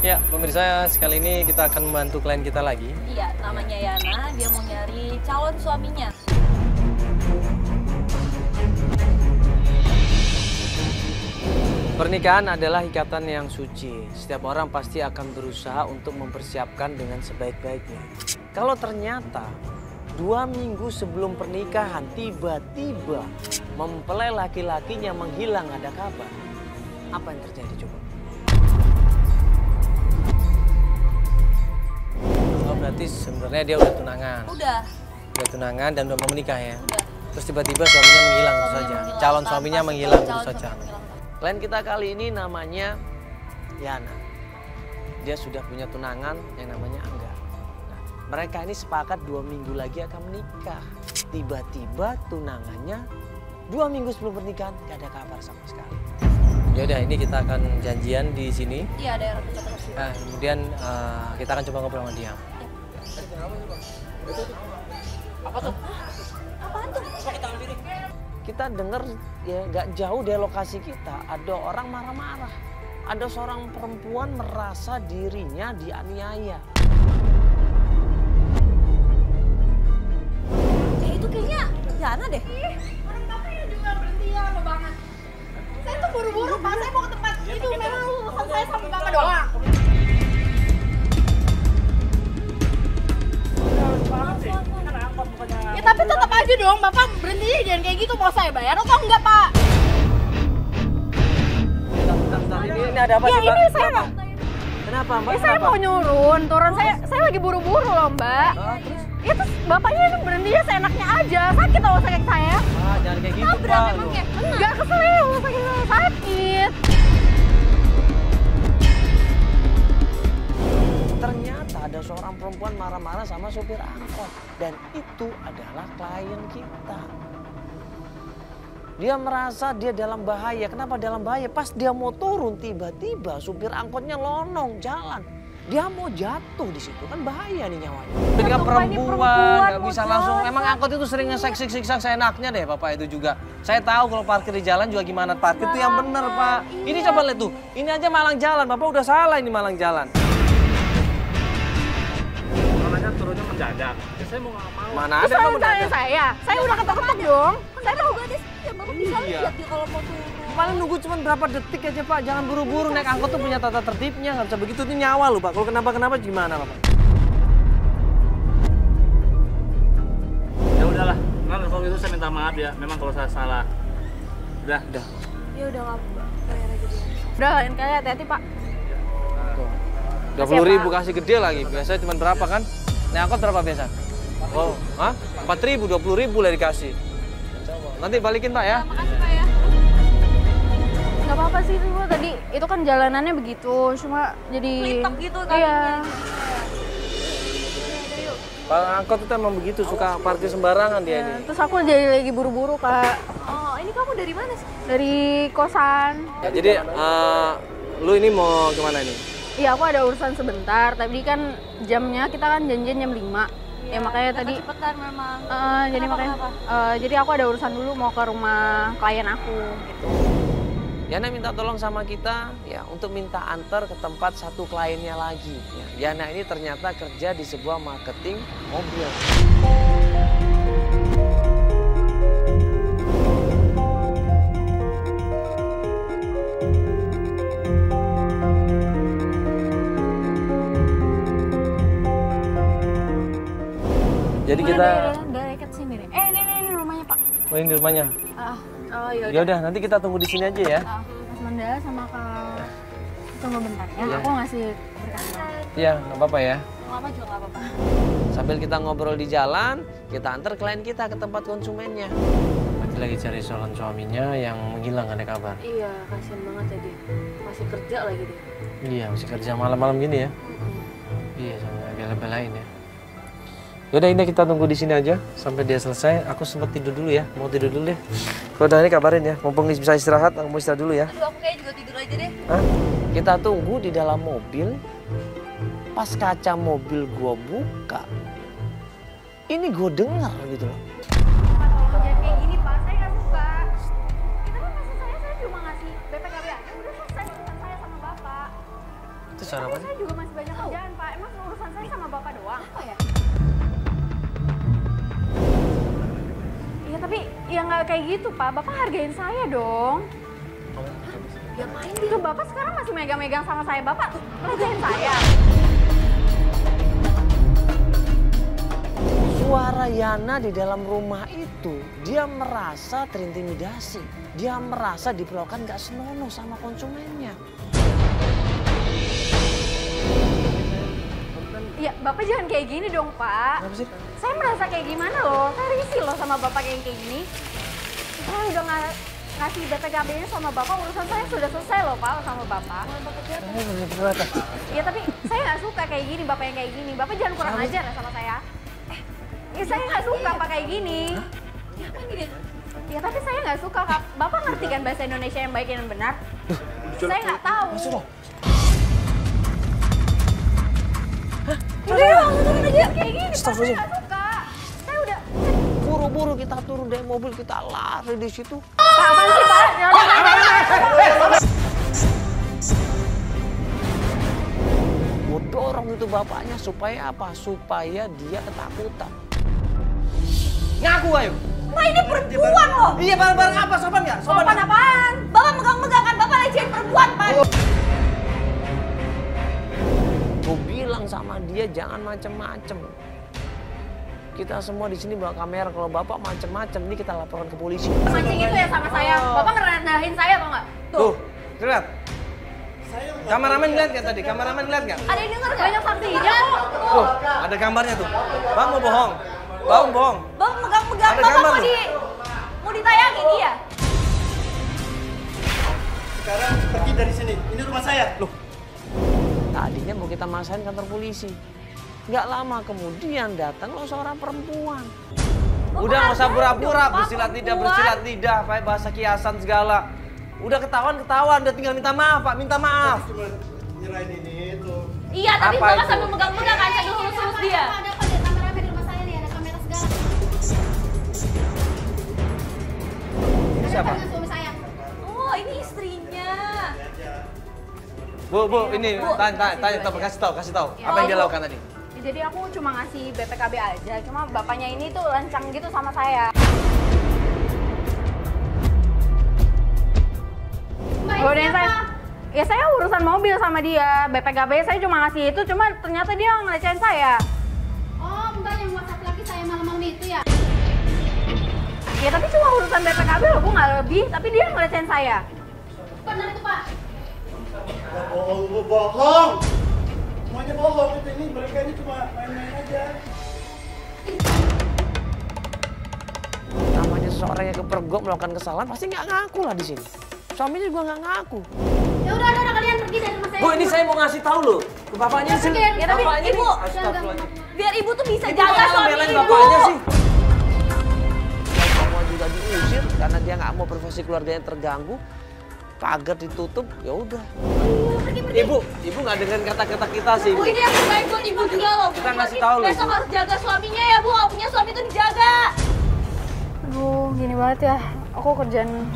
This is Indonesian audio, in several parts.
Ya, pemirsa, sekali ini kita akan membantu klien kita lagi. Iya, namanya Yana, dia mau nyari calon suaminya. Pernikahan adalah ikatan yang suci. Setiap orang pasti akan berusaha untuk mempersiapkan dengan sebaik-baiknya. Kalau ternyata 2 minggu sebelum pernikahan tiba-tiba mempelai laki-lakinya menghilang, ada kabar, apa yang terjadi coba? Oh, berarti sebenarnya dia udah tunangan. Udah Tunangan dan udah mau menikah ya? Udah. Terus tiba-tiba suaminya menghilang gitu saja. Calon suaminya menghilang gitu Calon saja. suaminya menghilang. Klien kita kali ini namanya Yana. Dia sudah punya tunangan yang namanya Angga. Nah, mereka ini sepakat 2 minggu lagi akan menikah. Tiba-tiba tunangannya 2 minggu sebelum pernikahan gak ada kabar sama sekali. Yaudah, ini kita akan janjian di sini. Iya, ada yang tercatat. Nah, kemudian kita akan coba ngobrol sama dia. Apa tuh? Apaan tuh? Kita dengar ya nggak jauh dari lokasi kita ada orang marah-marah. Ada seorang perempuan merasa dirinya dianiaya. Itu kayaknya Yana deh. Orang bapaknya juga berhenti ya, lama banget. Saya tuh buru-buru, Pak. Saya mau ke tempat itu. Memang urusan saya sama bapak doang. Ya tapi tetap aja dong, Bapak berhenti jangan kayak gitu. Mau saya bayar atau enggak, Pak? Bentar, ini ada apa Ya sih, Mbak? ini saya mau, Kenapa, Mbak? saya mau turun saya lagi buru-buru loh, Mbak. Terus? Ya terus bapaknya itu berhenti ya seenaknya aja. Sakit loh sakit saya. Jangan kayak gitu, Tabrak Pak. emangnya. Enggak kesel ya, sakit. Ternyata ada seorang perempuan marah-marah sama sopir angkot. Dan itu adalah klien kita. Dia merasa dia dalam bahaya. Kenapa dalam bahaya? Pas dia mau turun, tiba-tiba supir angkotnya lonong jalan. Dia mau jatuh di situ, kan bahaya nih nyawanya. Ketika perempuan nggak bisa langsung, emang angkot itu sering ngesiksa seenaknya deh Bapak itu juga. Saya tahu kalau parkir di jalan juga gimana parkir itu yang bener Pak. Ini coba lihat tuh, ini aja malang jalan, Bapak udah salah ini malang jalan. Makanya turunnya mendadak. Ya, saya mau nggak mau. Mana Terus ada kamu kalau tanya saya udah ketok-ketok dong. Saya tahu gak deh, ya Bapak bisa Iya. lihat dia kalau mau turun. Paling nunggu cuma berapa detik aja Pak, jangan buru-buru naik angkot tuh punya tata tertibnya, nggak bisa begitu itu nyawa loh Pak. Kalau kenapa gimana Bapak? Ya udahlah. Nah, kalau gitu saya minta maaf ya. Memang kalau saya salah. Udah. Ya udah nggak apa-apa, bayar aja dia. Udah lain kali hati-hati, Pak. Tuh. 20.000 kasih gede lagi, biasanya cuma berapa kan? Naik angkot berapa biasa? Oh, 4.000, 20.000 lah dikasih. Nanti balikin Pak ya. Makasih Pak ya. Gak apa-apa sih itu tadi, itu kan jalanannya begitu, cuma jadi... Litok gitu kan. Iya. Pak angkot itu emang begitu, suka parkir sembarangan dia ini. Terus aku jadi lagi buru-buru, Kak. Oh, ini kamu dari mana sih? Dari kosan. Ya, jadi lu ini mau kemana ini? Iya, aku ada urusan sebentar, tapi kan jamnya, kita kan janjian jam 5. Ya makanya tadi... Cepetan memang. Jadi makanya... jadi aku ada urusan dulu mau ke rumah klien aku, gitu. Yana minta tolong sama kita ya untuk minta antar ke tempat satu kliennya lagi. Ya, Yana ini ternyata kerja di sebuah marketing mobil. Jadi kita... Dari dekat sini deh. Ini rumahnya Pak. Oh ini di rumahnya? Oh iya. Ya udah nanti kita tunggu di sini aja ya. Mas Manda sama Kak... Tunggu bentar ya, Iya. aku ngasih berkas. Iya, nggak apa-apa ya. Lama juga nggak apa-apa. Sambil kita ngobrol di jalan, kita antar klien kita ke tempat konsumennya. Lagi cari calon suaminya yang menghilang, ada kabar. Iya, kasihan banget ya dia. Masih kerja lagi dia. Iya, masih kerja malam-malam gini ya. Iya, sampai bela-belain ya. Yaudah ini kita tunggu di sini aja sampai dia selesai. Aku sempat tidur dulu ya, mau tidur dulu deh. Kalau udah ini kabarin ya, mumpung bisa istirahat, aku mau istirahat dulu ya. Aduh, aku kayak juga tidur aja deh. Hah? Kita tunggu di dalam mobil. Pas kaca mobil gua buka, ini gua dengar gitu loh. Jangan kayak gini Pak, saya nggak suka. Itu kan maksud saya cuma ngasih BPKB aja, udah selesai urusan saya sama Bapak. Itu suara apa? Saya juga masih banyak kerjaan, Pak. Emang urusan saya sama Bapak doang? Apa ya? Iya, tapi ya nggak kayak gitu, Pak. Bapak hargain saya dong. Ya main Itu Bapak sekarang masih megang-megang sama saya. Bapak hargain saya. Suara Yana di dalam rumah itu, dia merasa terintimidasi. Dia merasa diperlakukan gak senonoh sama konsumennya. Ya, Bapak jangan kayak gini dong, Pak. Kenapa sih? Saya merasa kayak gimana loh. Saya risih loh sama Bapak kayak gini. Saya udah ngasih BPKB-nya sama Bapak. Urusan saya sudah selesai loh, Pak, sama Bapak. Ya, tapi saya nggak suka kayak gini, Bapak yang kayak gini. Bapak jangan kurang ajar ya sama saya. Ya, saya nggak suka Pak kayak gini. Ya apa nih, Den? Ya, tapi saya nggak suka, Kak. Bapak ngerti kan bahasa Indonesia yang baik dan benar? Saya nggak tahu. Udah ya, turun aja kayak gini, Pak. Saya nggak suka. Saya udah... Buru-buru kita turun dari mobil, kita lari di situ. Pak, apaan sih, Pak? Gue dorong itu bapaknya supaya apa? Supaya dia ketakutan. Ngaku ayo. Pak, ini perempuan loh. Iya, barang-barang apa? Sopan nggak? Sopan apaan? Bapak megang-megang kan, Bapak lecehin perempuan, Pak. Gue bilang sama dia jangan macem-macem. Kita semua di sini bawa kamera. Kalau bapak macem-macem, ini kita laporkan ke polisi. Mancing itu ya sama saya. Bapak ngerendahin saya atau nggak? Tuh, lihat. Kameramen lihat nggak tadi? Kameramen lihat nggak? Ada yang denger nggak? Banyak saksinya kok. Tuh, ada gambarnya tuh. Bang mau bohong. Bang bohong. Bapak megang-megang, Ada Bapak gambar mau loh. mau ditayangin dia. Sekarang pergi dari sini. Ini rumah saya. Loh, tadinya mau kita masain kantor polisi. Nggak lama kemudian datang loh seorang perempuan. Udah nggak usah pura-pura, bersilat lidah, pakai bahasa kiasan segala. Udah ketahuan, udah tinggal minta maaf Pak, minta maaf. Cuma nyerahin ini itu. Iya, tapi Apa Bapak itu? sambil megang-megang kan, sambil hulus-hulus dia. Ada apa di kamera di rumah saya nih? Ada kamera segala. Ini siapa? Dengan suami saya. Oh, ini istrinya. Bu, ini tanya, kasih tahu. Apa yang dia lakukan tadi? Ya, jadi aku cuma ngasih BPKB aja. Cuma bapaknya ini tuh lancang gitu sama saya. Godain saya. Ya saya urusan mobil sama dia. BPKB saya cuma ngasih itu, cuma ternyata dia ngelecehin saya. Oh, Mbak yang WhatsApp lagi saya malam-malam itu ya? Ya tapi cuma urusan BPKB loh, Bu, nggak lebih. Tapi dia ngelecehin saya. Benar itu, Pak. Gak bohong, lu bohong. Semuanya bohong. Ini mereka ini cuma main-main aja. Namanya seseorang yang kepergok melakukan kesalahan pasti nggak ngaku lah di sini. Suaminya juga nggak ngaku. Ya udah kalian pergi dari rumah saya. Bu, ini saya mau ngasih tahu loh ke bapaknya sih. Ya tapi Bapaknya Ibu, nih. Astagfirullahaladzim. biar Ibu tuh bisa Ibu jaga kok suami ngebelain Ibu. bapaknya sih? Semua juga diusir karena dia nggak mau privasi keluarganya terganggu. Pagar ditutup, ya udah. Ibu nggak dengerin kata-kata kita sih. Bu, ini yang terbaik buat Ibu juga loh. Kita ngasih tahu loh, Besok Bu. harus jaga suaminya ya, Bu. Kalau punya suami tuh dijaga. Aduh, gini banget ya. Aku kerjaan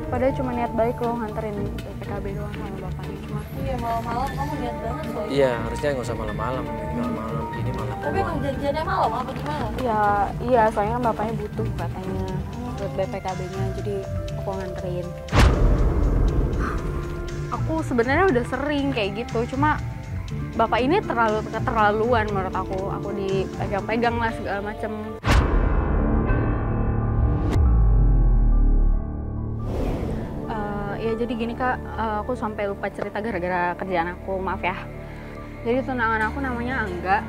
padahal cuma niat baik loh nganterin BPKB doang sama bapaknya. Cuma Iya, malam-malam kamu lihat banget loh. Iya, harusnya nggak usah malam-malam. Malam-malam ini malah Tapi emang janjiannya malam apa gimana? ya iya, soalnya kan bapaknya butuh katanya buat BPKB-nya, jadi aku nganterin. Aku sebenarnya udah sering kayak gitu, cuma bapak ini terlalu keterlaluan menurut aku. Aku dipegang-pegang lah segala macem. Ya jadi gini Kak, aku sampai lupa cerita gara-gara kerjaan aku, maaf ya. Jadi tunangan aku namanya Angga.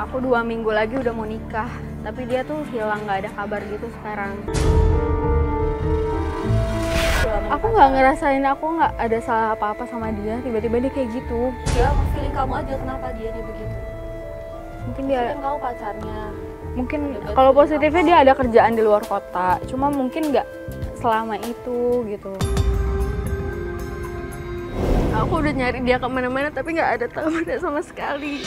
Aku 2 minggu lagi udah mau nikah, tapi dia tuh hilang, nggak ada kabar gitu sekarang. Aku nggak ngerasain aku nggak ada salah apa-apa sama dia, tiba-tiba dia kayak gitu. Ya, feeling kamu aja kenapa dia begitu. Mungkin dia, Kan kamu pacarnya. mungkin kalau positifnya dia ada kerjaan di luar kota, cuma mungkin nggak selama itu gitu. Aku udah nyari dia kemana-mana tapi nggak ada tanda sama sekali.